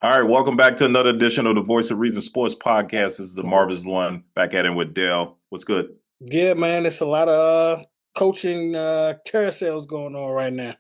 All right, welcome back to another edition of the Voice of Reason Sports Podcast. This is the Marvelous one. Back at it with Dale. What's good? Yeah, man, it's a lot of coaching carousels going on right now.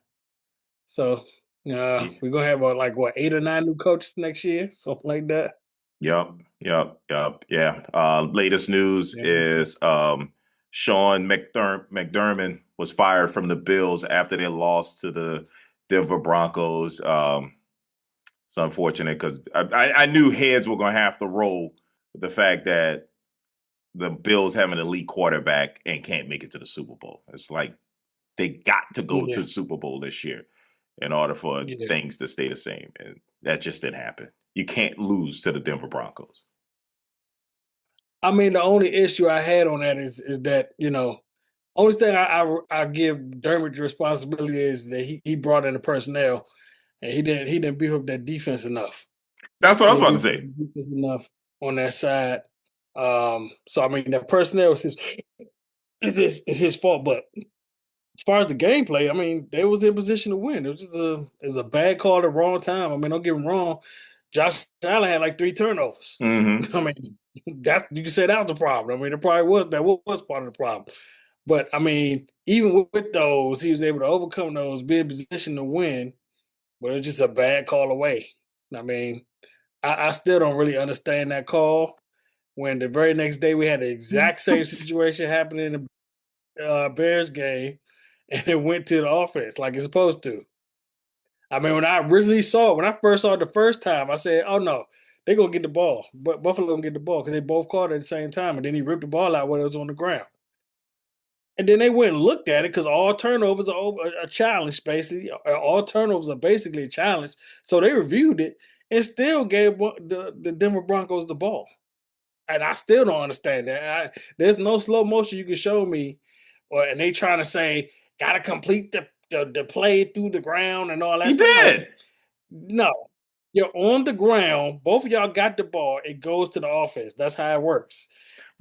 So we're gonna have like what 8 or 9 new coaches next year, something like that. Yep. Yeah. Latest news Yeah. is Sean McDermott was fired from the Bills after they lost to the Denver Broncos. It's unfortunate because I knew heads were going to have to roll with the fact that the Bills have an elite quarterback and can't make it to the Super Bowl. It's like they got to go to Yeah, the Super Bowl this year in order for yeah. things to stay the same. And that just didn't happen. You can't lose to the Denver Broncos. I mean, the only issue I had on that is that only thing I give Dermot the responsibility is that he brought in the personnel and he didn't beef up that defense enough. That's what I He was didn't about to beef up say. the defense enough on that side. So I mean, the personnel is his fault, but as far as the gameplay, I mean, they was in position to win. It was a bad call at the wrong time. I mean, don't get me wrong. Josh Allen had like 3 turnovers. Hmm. I mean, that's you can say that was the problem. I mean, it probably was part of the problem. But I mean, even with those, he was able to overcome those, be in position to win. But it was just a bad call away. I mean, I still don't really understand that call. When the very next day we had the exact same situation happening in the Bears game, and it went to the offense like it's supposed to. I mean, when I first saw it the first time, I said, "Oh no, they're gonna get the ball, but Buffalo gonna get the ball because they both caught it at the same time." And then he ripped the ball out when it was on the ground. And then they went and looked at it because all turnovers are a challenge, basically. All turnovers are basically a challenge. So they reviewed it and still gave the Denver Broncos the ball. And I still don't understand that. There's no slow motion you can show me, and they trying to say gotta complete the play through the ground and all that He stuff. No, did. no, you're on the ground. Both of y'all got the ball. It goes to the offense. That's how it works.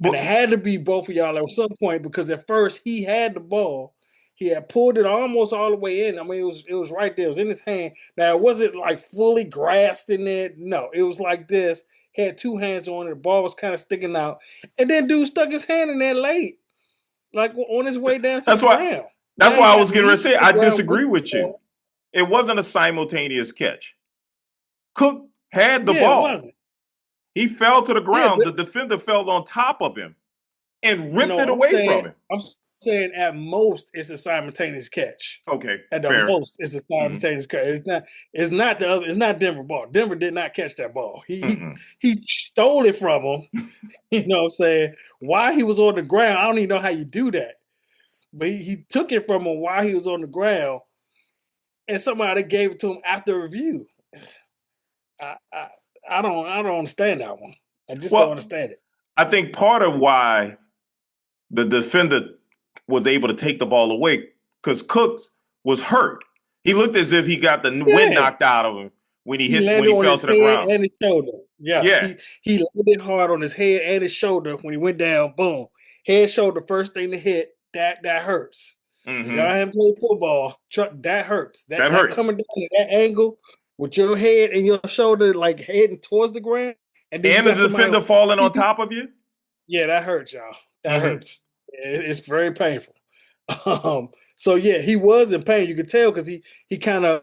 And But it had to be both of y'all at some point because at first he had the ball. He had pulled it almost all the way in. I mean, it was right there. It was in his hand. Now it wasn't like fully grasped in it. No, it was like this. He had two hands on it. The ball was kind of sticking out. And then dude stuck his hand in there late, like on his way down to that's the why ground. that's Now why he I got was to getting ready leave to say the I ground with disagree the with you. ball. It wasn't a simultaneous catch. Cook had the Yeah, it ball. wasn't. He fell to the Yeah, ground. The defender fell on top of him and ripped no, it I'm away saying from him. I'm saying at most it's a simultaneous catch. Okay, At the fair. most, it's a Hmm. simultaneous catch. It's not the other. It's not Denver ball. Denver did not catch that ball. He he, Mm-mm. he stole it from him. You know what I'm saying? While he was on the ground, I don't even know how you do that. But he took it from him while he was on the ground, and somebody gave it to him after review. I I, I don't understand that one. I just don't Well, understand it. I think part of why the defender was able to take the ball away because Cooks was hurt. He looked as if he got the wind Yeah, knocked out of him he when landed he on fell his to the head ground. and his shoulder. Yes, Yeah. he landed hard on his head and his shoulder when he went down. Boom, head, shoulder, first thing to hit. That hurts. If y'all Hmm. haven't played football, that hurts. That That that hurts. coming down at that angle with your head and your shoulder like heading towards the ground, and then you And the got somebody on defender falling on you. top of you. Yeah, that hurts, y'all. That Hmm. hurts. It's very painful. So yeah, he was in pain. You could tell because he kind of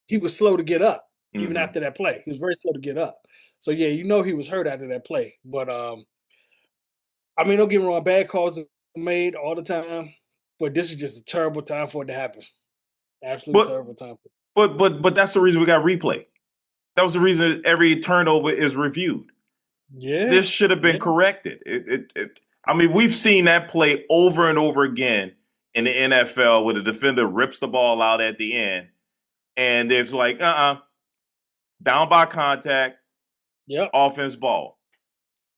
he was slow to get up even Hmm. after that play. He was very slow to get up. So yeah, he was hurt after that play. But I mean, don't get me wrong, bad calls are made all the time, but this is just a terrible time for it to happen. Absolutely But terrible time. but that's the reason we got replay. That was the reason every turnover is reviewed. Yeah, This should have been yeah, corrected. I mean, we've seen that play over and over again in the NFL where the defender rips the ball out at the end, and it's like, down by contact, yep, offense ball.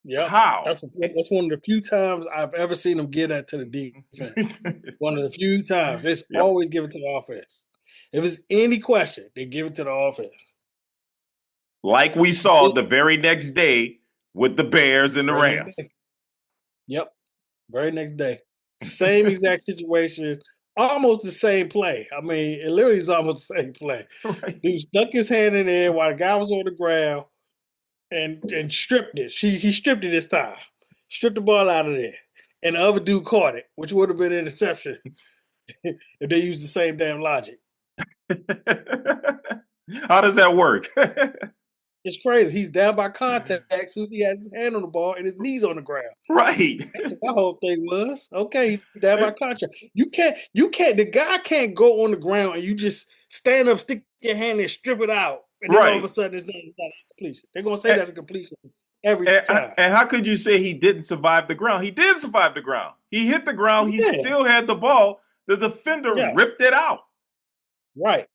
yep. How? That's one of the few times I've ever seen them get that to the defense. One of the few times. It's Yep. always give it to the offense. If it's any question, they give it to the offense. Like we saw the very next day with the Bears and the Very next Rams. day. Yep. Very next day. Same exact situation. almost the same play. I mean, it literally is almost the same play. Right. Dude stuck his hand in there while the guy was on the ground and stripped it. He stripped it this time. Stripped the ball out of there. And the other dude caught it, which would have been an interception if they used the same damn logic. How does that work? It's crazy. He's down by contact as soon as he has his hand on the ball and his knees on the ground. Right. That's what my whole thing was. Okay, he's down by contract. You can't, the guy can't go on the ground and you just stand up, stick your hand and strip it out. And then all of a Right. sudden it's not a completion. They're gonna say And, that's a completion every and, time. and how could you say he didn't survive the ground? He did survive the ground. He hit the ground. He Yeah, still had the ball. The defender yeah, ripped it out. right.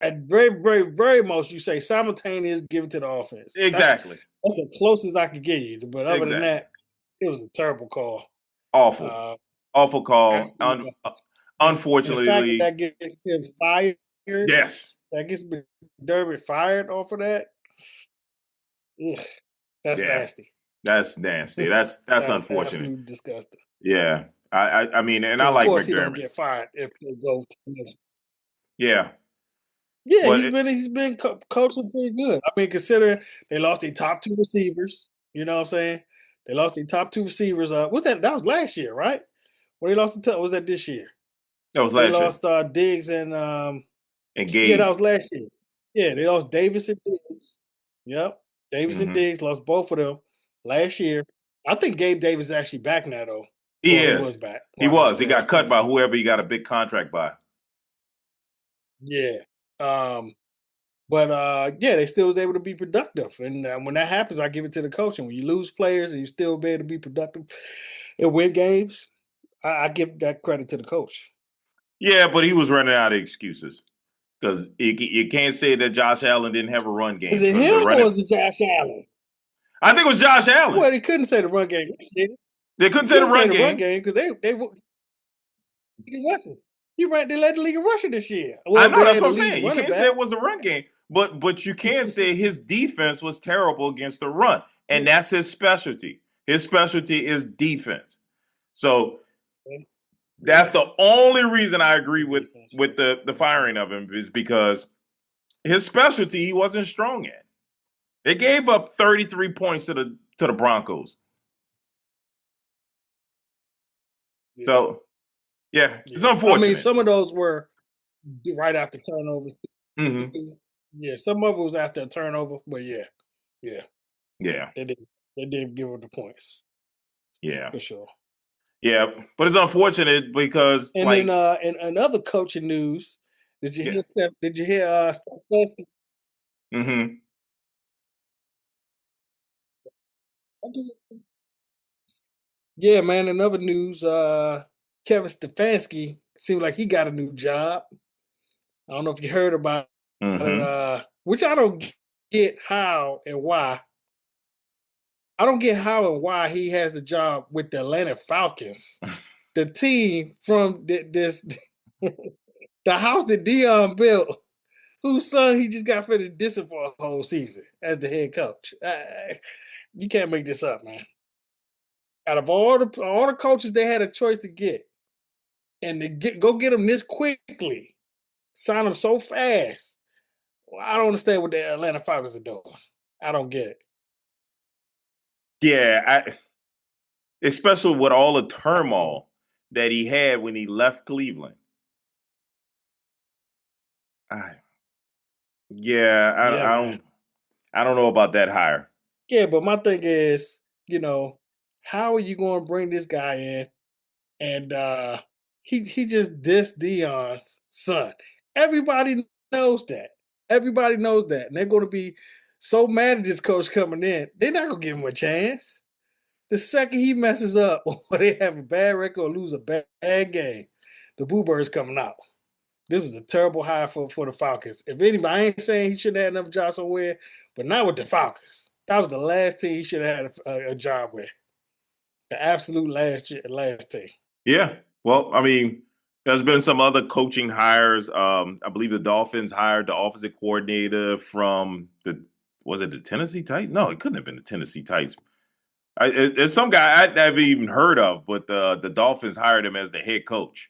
At very, very, very most, you say simultaneous, give it to the offense. Exactly. That's the closest I could get you. But other than Exactly. that, it was a terrible call. Awful. Uh, Awful call. you know, and the fact that Unfortunately, that gets him fired, yes. that gets McDermott fired off of that, ugh, that's Yeah. nasty. That's nasty. That's That's unfortunate. absolutely disgusting. Yeah. I mean, and I Because of like course he don't McDermott. get fired if they go. Yeah. Yeah, But he's been coaching pretty good. I mean, considering they lost their top two receivers, you know what I'm saying? They lost their top two receivers. Was that was last year, right? When they lost was that this year? that was They last year. lost Diggs and And yeah, that Gabe. was last year. Yeah, they lost Davis and Diggs. Yep. Davis and Hmm. Diggs lost both of them last year. I think Gabe Davis is actually back now though. He Well, he was is. back He while those was. He players got cut played. by whoever he got a big contract by. Yeah. Um, but yeah, they still was able to be productive. And when that happens, I give it to the coach. And when you lose players and you still be able to be productive and win games, I give that credit to the coach. Yeah, but he was running out of excuses because you can't say that Josh Allen didn't have a run Is game it because the him or running. is it Josh Allen? I think it was Josh Allen. Well, they couldn't say the run game. They couldn't You say the couldn't say run the run game. game because they leading rushers. They led the league in rushing this year. I Well, know they that's had what the I'm lead saying. You running can't say back. it was a run game, but you can say his defense was terrible against the run, and Yeah. that's his specialty. His specialty is defense. So that's Yeah. the only reason I agree The with defense. the firing of him is because his specialty he wasn't strong at. They gave up 33 points to the Broncos. Yeah. So yeah, it's Yeah. I mean, unfortunate. some of those were right after turnover. Hmm. Yeah, some of it was after a turnover, but yeah, yeah, Yeah, they did. They did give up the points yeah, for sure. yeah. But it's unfortunate because And then, like in another coaching news, did you yeah. hear? Did you hear? Stefanski? Hmm. Yeah, man. In other news, Kevin Stefanski seems like he got a new job. I don't know if you heard about it. Hmm. Which I don't get how and why. I don't get how and why he has a job with the Atlanta Falcons, the team from this the house that Dion built, whose son he just got finished dissing for a whole season as the head coach. You can't make this up, man. Out of all the coaches they had a choice to get, and to go get them this quickly, sign them so fast. Well, I don't understand what the Atlanta Falcons are doing. I don't get it. Yeah, especially with all the Oh, turmoil that he had when he left Cleveland. I, yeah, yeah, man. I don't know about that hire. Yeah, but my thing is, you know, how are you going to bring this guy in and he just dissed Dion's son? Everybody knows that. Everybody knows that, and they're going to be so mad at this coach coming in. They're not going to give him a chance. The second he messes up or they have a bad record or lose a bad game, the Boo Bird's coming out. This is a terrible hire for the Falcons. If anybody, I ain't saying he shouldn't have another job somewhere, but not with the Falcons. That was the last team he should have had a job with. The absolute last team. Yeah. Well, I mean, there's been some other coaching hires. I believe the Dolphins hired the offensive coordinator from was it the Tennessee Titans? No, it couldn't have been the Tennessee Titans. It's some guy I'd never even heard of, but the Dolphins hired him as the head coach.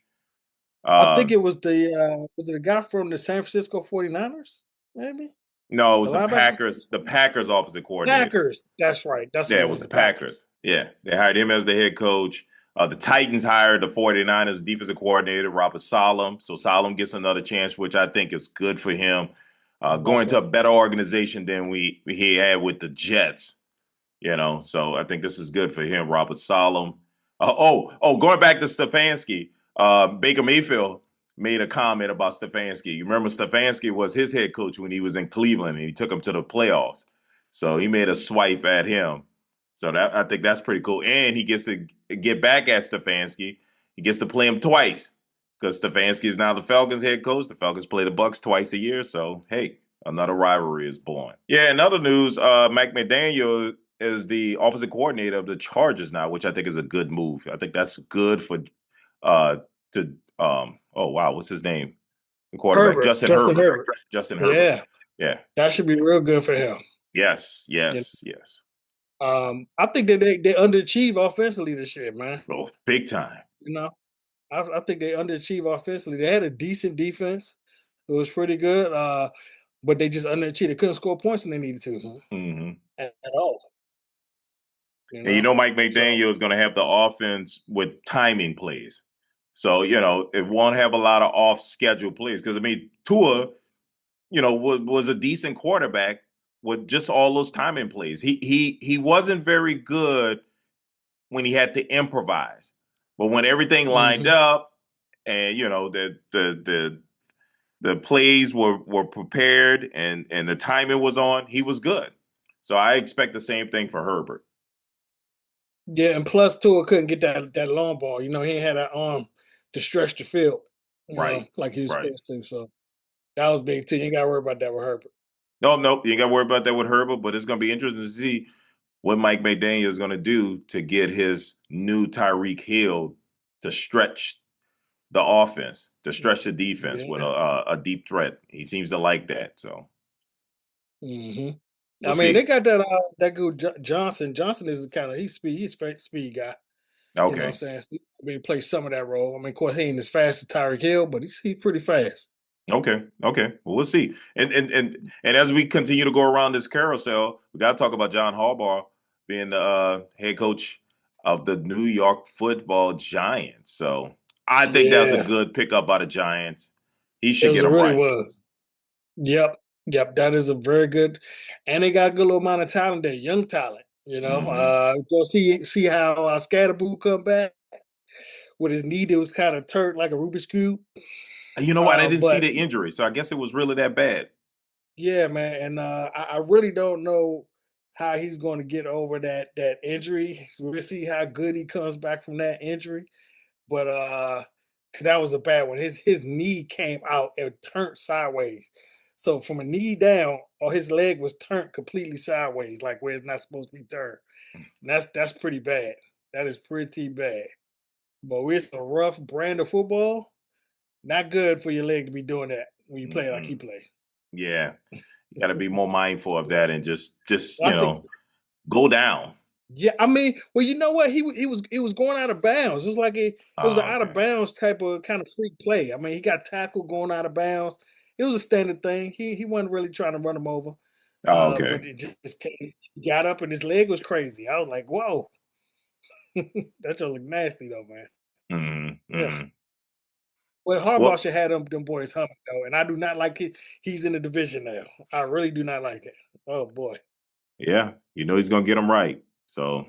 I Uh, think it was it the guy from the San Francisco 49ers, maybe? no, it The was the linebackers Packers. The Packers offensive coordinator. Packers. That's right. That's Yeah, what it it was was, the the Packers. Packers. Yeah, they hired him as the head coach. The Titans hired the 49ers defensive coordinator, Robert Salem. So Salem gets another chance, which I think is good for him. That's Going to a right. better organization than he had with the Jets. So I think this is good for him, Robert Solom. Going back to Stefanski, Baker Mayfield made a comment about Stefanski. You remember Stefanski was his head coach when he was in Cleveland and he took him to the playoffs. So he made a swipe at him. So I think that's pretty cool. And he gets to get back at Stefanski. He gets to play him twice because Stefanski is now the Falcons head coach. The Falcons play the Bucks twice a year. So hey, another rivalry is born. Yeah, in other news, Mike McDaniel is the offensive coordinator of the Chargers now, which I think is a good move. I think that's good for uh to oh wow, what's his name? The quarterback, Herbert, Justin Justin Herbert. Herbert. Justin Herbert. Yeah, Yeah. that should be real good for him. Yes, You yes, yes. I think that they underachieve offensively this year, man. Oh, big time. You know, I think they underachieve offensively. They had a decent defense. It was pretty good, but they just underachieved. They couldn't score points when they needed to, huh, Hmm. at all. You And know, Mike so McDaniel is going to have the offense with timing plays. So, it won't have a lot of off schedule plays. Because, I mean, Tua, was a decent quarterback with just all those timing plays. He wasn't very good when he had to improvise. But when everything lined mhm. up and, the plays were prepared and the timing was on, he was good. So I expect the same thing for Herbert. Yeah, and plus Tua couldn't get that long ball. He ain't had that arm to stretch the field, Right. like he was Right. supposed to. So that was big too. You ain't got to worry about that with Herbert. No, nope. You ain't got to worry about that with Herbert, but it's going to be interesting to see what Mike McDaniel is going to do to get his new Tyreek Hill to stretch the offense, to stretch the defense with Yeah. a deep threat. He seems to like that. So hmm we'll I mean, they see. got that good Johnson. Johnson is kind of he's a speed guy. You know what I'm Okay. saying? I mean, he plays some of that role. I mean, of course, he ain't as fast as Tyreek Hill, but he's pretty fast. Okay. Okay. Well, we'll see. And as we continue to go around this carousel, we got to talk about John Harbaugh being the head coach of the New York Football Giants. So I think that was a Yeah, good pickup by the Giants. He it should was. get It them really right. was. Yep, yep. That is a very good, and they got a good little amount of talent there, young talent. Hmm. Go see how Scatterboo come back with his knee that was kind of turned like a Rubik's cube. You know what? I didn't see But the injury, so I guess it was really that bad. yeah, man, and I really don't know how he's going to get over that injury. So we'll see how good he comes back from that injury. But because that was a bad one. His knee came out and turned sideways. So from a knee down, or his leg was turned completely sideways, like where it's not supposed to be turned. And that's pretty bad. That is pretty bad. But it's a rough brand of football. Not good for your leg to be doing that when you play like he Mm-mm. plays. Yeah, you got to be more mindful of Yeah. that and just I think go down. Yeah, I mean, well, you know what? He was going out of bounds. It was like it was an Oh, out of okay. bounds type of kind of freak play. I mean, he got tackled going out of bounds. It was a standard thing. He wasn't really trying to run him over. Oh, But okay. it just came, he got up and his leg was crazy. I was like, whoa, that just look nasty though, man. Hmm. Ugh. Hmm. Well, Harbaugh Well, should have them boys humming though, and I do not like it. He's in the division now. I really do not like it. Oh boy, yeah, he's gonna get them right. So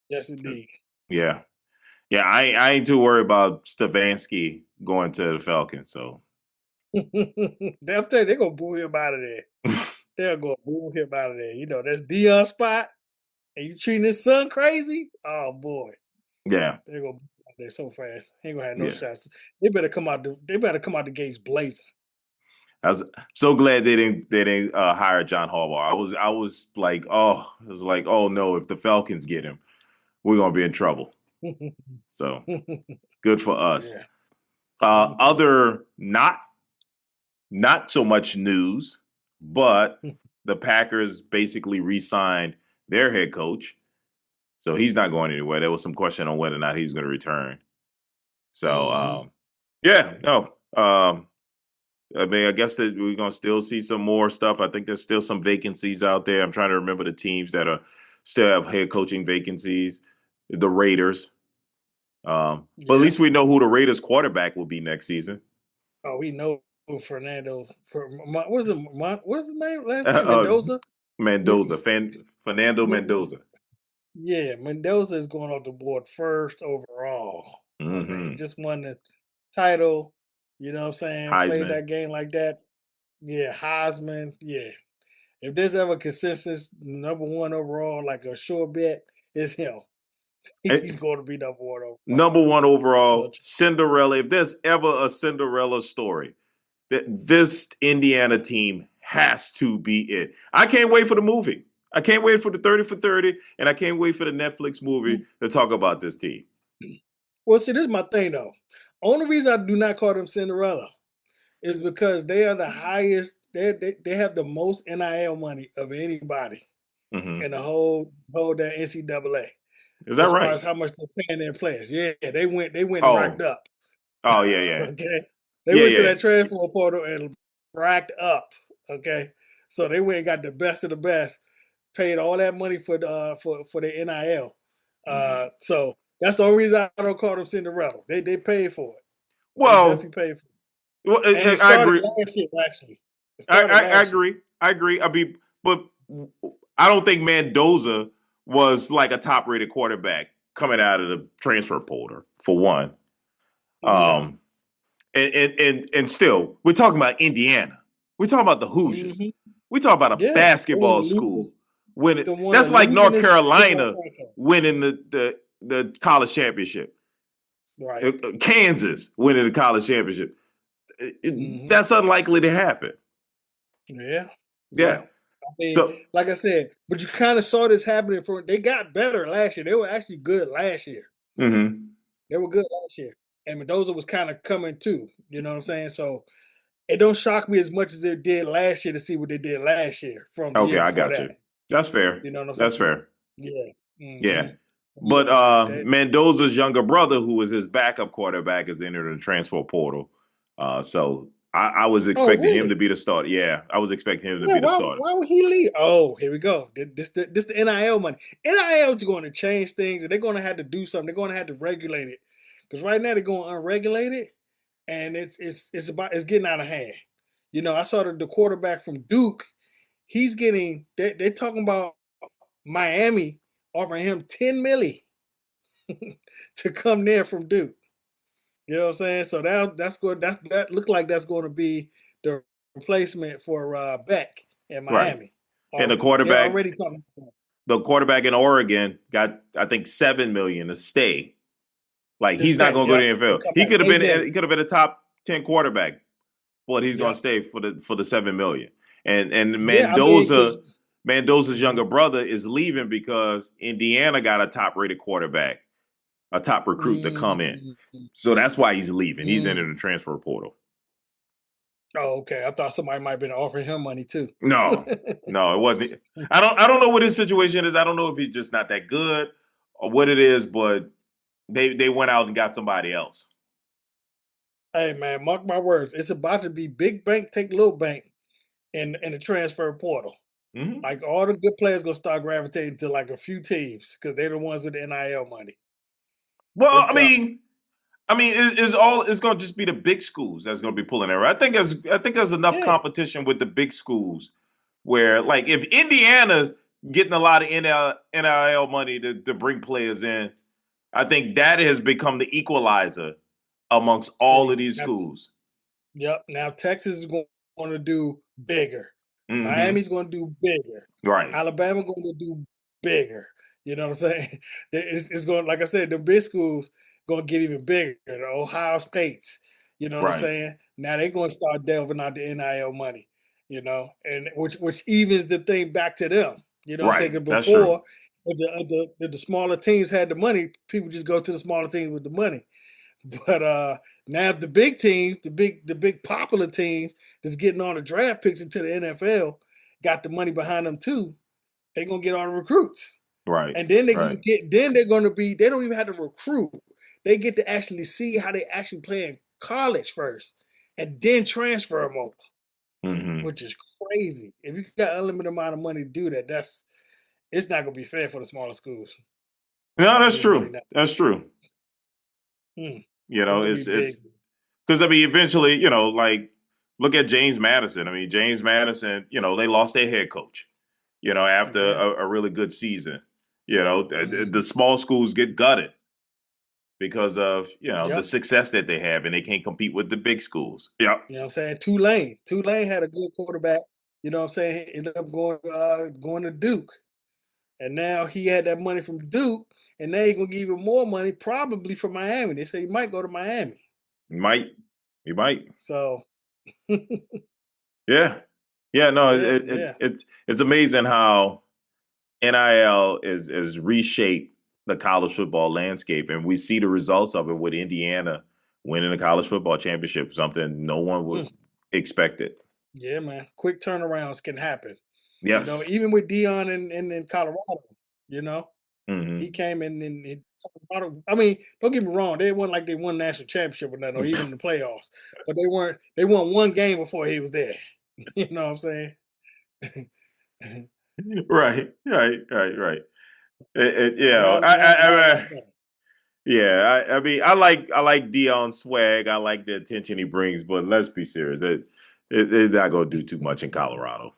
yes uh, indeed. yeah, yeah. I ain't too worried about Stefanski going to the Falcons. So They'll tell you they're gonna boo him out of there. They'll go boo him out of there. That's Dion spot, and you treating his son crazy. Oh boy, yeah, they're gonna boo him out there so fast. He ain't gonna have no yeah. shots. They better come out. They better come out the gates blazing. I was so glad they didn't hire John Harbaugh. I was like, oh, it was like, oh no, if the Falcons get him, we're gonna be in trouble. So good for us. Yeah. Other not so much news, but the Packers basically re-signed their head coach, so he's not going anywhere. There was some question on whether or not he's going to return. So Mhm. Yeah, no. I mean, I guess that we're gonna still see some more stuff. I think there's still some vacancies out there. I'm trying to remember the teams that are still have head coaching vacancies. The Raiders. But at Yeah. least we know who the Raiders quarterback will be next season. Oh, we know Fernando for what's it? What's his name? Last name uh, Mendoza. Yeah, Mendoza, Fernando yeah, Mendoza. yeah, Mendoza is going off the board first overall. I mean, Hmm. just won the title. You know what I'm saying? Played Heisman. that game like that. Yeah, Heisman. Yeah. If there's ever consensus number one overall, like a sure bet, it's him. He's going to be number one overall. Number one So, overall, Cinderella. If there's ever a Cinderella story, that this Indiana team has to be it. I can't wait for the movie. I can't wait for the 30 for 30, and I can't wait for the Netflix movie to talk about this team. well, see, this is my thing though. Only reason I do not call them Cinderella is because they are the highest. They have the most NIL money of anybody in Hmm. the whole that NCAA Is that as far right? as how much they're paying their players. Yeah, they went and racked Oh, up. oh yeah, yeah, Okay, they yeah, went to yeah. that transfer portal and racked up. Okay, so they went and got the best of the best, paid all that money for the for the NIL. Hmm. So that's the only reason I don't call them Cinderella. They paid for it. They Well, definitely paid for it. well, And it I started agree. last year, actually. It I, started I, I last year. agree. I agree. I mean, but I don't think Mendoza was like a top rated quarterback coming out of the transfer portal for one. No. Um, and still, we're talking about Indiana. We're talking about the Hoosiers. Hmm. We talk about a Yeah. They basketball school lose winning. the one That's of the like North losingest basketball Carolina franchise. winning the college championship. Right. Kansas winning the college championship. Hmm. That's unlikely to happen. Yeah. Yeah. Yeah. I mean, So, like I said, but you kind of saw this happening for they got better last year. They were actually good last year. mhm. They were good last year. And Mendoza was kind of coming too. You know what I'm saying? So it don't shock me as much as it did last year to see what they did last year from the Okay, year I before got that. you. That's fair. You know what I'm That's saying? fair. Yeah. Hmm. Yeah. But Yeah, man. That, Mendoza's younger brother, who was his backup quarterback, is entered the transfer portal. So I was oh, expecting him to really? be the starter. Yeah, I was expecting him to Yeah, be the why starter. why would he leave? Oh, here we go. This the NIL money. NIL is going to change things, and they're going to have to do something. They're going to have to regulate it because right now they're going unregulated, and it's getting out of hand. You know, I saw the quarterback from Duke. He's getting they're talking about Miami offering him 10 milli to come there from Duke. You know what I'm saying? So that's good. That look like that's going to be the replacement for Beck in Right. Miami. And Already, they're already talking. the quarterback in Oregon got I think 7 million to stay. Like To he's not stay. going to go to Yep. the To NFL. come He back. could have been Amen. he could have been a top 10 quarterback, but he's going to Yep. stay for the 7 million. And Yeah. I mean, because Mendoza's younger brother is leaving because Indiana got a top rated quarterback, a top recruit to come in. So that's why he's leaving. He's entering the transfer portal. oh, okay. I thought somebody might have been offering him money too. No, no, it wasn't. I don't know what his situation is. I don't know if he's just not that good or what it is, but they went out and got somebody else. Hey man, mark my words. It's about to be big bank take little bank in the transfer portal. Hmm. Like all the good players gonna start gravitating to like a few teams because they're the ones with the NIL money. Well, It's coming. it's all it's going to just be the big schools that's going to be pulling it. I think there's enough Yeah. competition with the big schools where like if Indiana's getting a lot of NIL money to bring players in, I think that has become the equalizer amongst all of See, these now, schools. yep. Now Texas is going to do bigger. Hmm. Miami's going to do bigger. Right, Alabama going to do bigger. You know what I'm saying? It's going like I said, the big schools going to get even bigger. The Ohio States. You know what I'm right, saying? Now they're going to start delving out the NIL money. You know, and which evens the thing back to them. You know what I'm saying? right. 'Cause That's true. before, if the smaller teams had the money, people just go to the smaller teams with the money. But now the big teams, the big popular teams that's getting all the draft picks into the NFL, got the money behind them too. They're gonna get all the recruits. Right, And then they're gonna right. get then they're gonna be they don't even have to recruit. They get to actually see how they actually playing college first and then transfer them over, Hmm. which is crazy. If you got unlimited amount of money to do that, it's not gonna be fair for the smaller schools. No, that's It's really true. not. That's true. Mm, You it's know, gonna be big. it's because I mean, eventually, like look at James Madison. I mean, James Madison, they lost their head coach. After Yeah. a really good season. The Mhm. small schools get gutted because of the Yep. success that they have, and they can't compete with the big schools. Yep. You know what I'm saying? Tulane had a good quarterback. You know what I'm saying? He ended up going to Duke. And now he had that money from Duke, and now he's gonna give him more money, probably from Miami. They say he might go to Miami. You might. So Yeah. Yeah. No, yeah, yeah. it's amazing how NIL is reshaped the college football landscape, and we see the results of it with Indiana winning the college football championship, something no one would Mm, expect it. yeah, man. Quick turnarounds can happen. Yes. Even with Dion in Colorado, you know, Hmm. he came in Colorado. I mean, don't get me wrong, they weren't like they won national championship or nothing, or even in the playoffs. But they won one game before he was there. You know what I'm saying? Right. Right. Right. Right. Now, now, Yeah, I mean, I like Dion's swag. I like the attention he brings, but let's be serious. They're not gonna do too much in Colorado.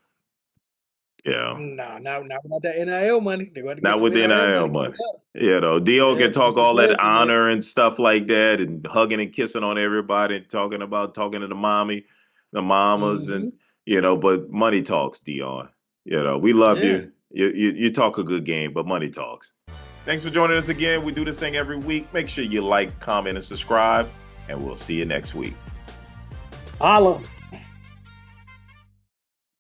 Yeah, nah, not without that NIL money. They got to get not some with the NIL NIL money coming money. up. Dion Yeah, can put talk some all that players in there. honor and stuff like that, and hugging and kissing on everybody, and talking to the mamas, and Hmm. but money talks, Dion. We love Yeah. you. You talk a good game, but money talks. Thanks for joining us again. We do this thing every week. Make sure you like, comment, and subscribe, and we'll see you next week. Holla.